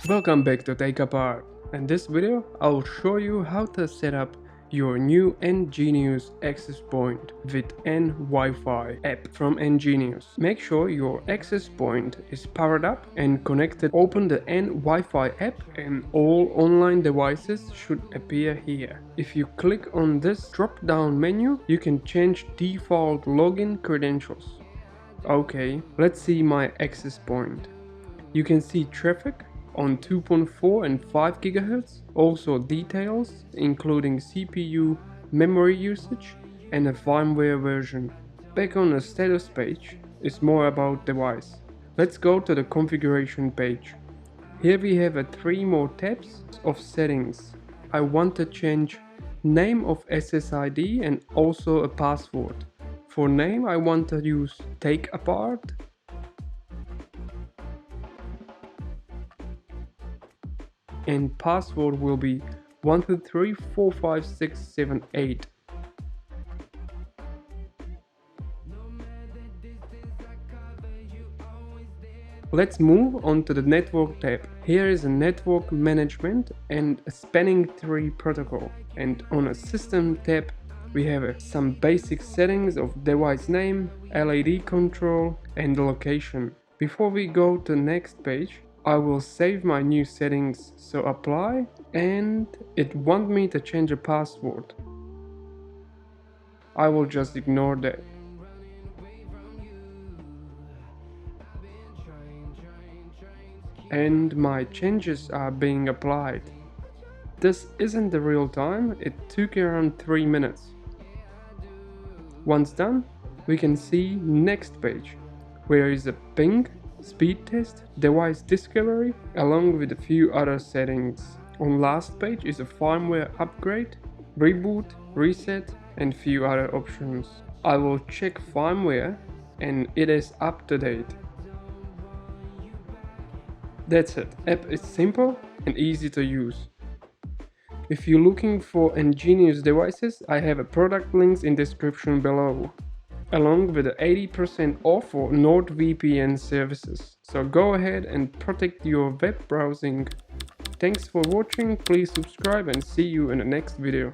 Welcome back to TAKEAPART. In this video, I'll show you how to set up your new EnGenius access point with EnWiFi app from EnGenius. Make sure your access point is powered up and connected. Open the EnWiFi app and all online devices should appear here. If you click on this drop-down menu, you can change default login credentials. Okay, let's see my access point. You can see traffic on 2.4 and 5 GHz, also details including CPU, memory usage and a firmware version. Back on the status page is more about device. Let's go to the configuration page. Here we have 3 more tabs of settings. I want to change name of SSID and also a password. For name I want to use TAKEAPART. And password will be 123456778. Let's move on to the network tab. Here is a network management and a spanning tree protocol, and on a system tab we have some basic settings of device name, LED control and location. Before we go to the next page, I will save my new settings, so apply, and it wants me to change a password. I will just ignore that. And my changes are being applied. This isn't the real time, it took around 3 minutes. Once done, we can see next page, where is a ping, speed test, device discovery, along with a few other settings. On last page is a firmware upgrade, reboot, reset and few other options. I will check firmware and it is up to date. That's it. App is simple and easy to use. If you're looking for EnGenius devices, I have a product links in description below, along with the 80% off for NordVPN services. So go ahead and protect your web browsing. Thanks for watching, please subscribe and see you in the next video.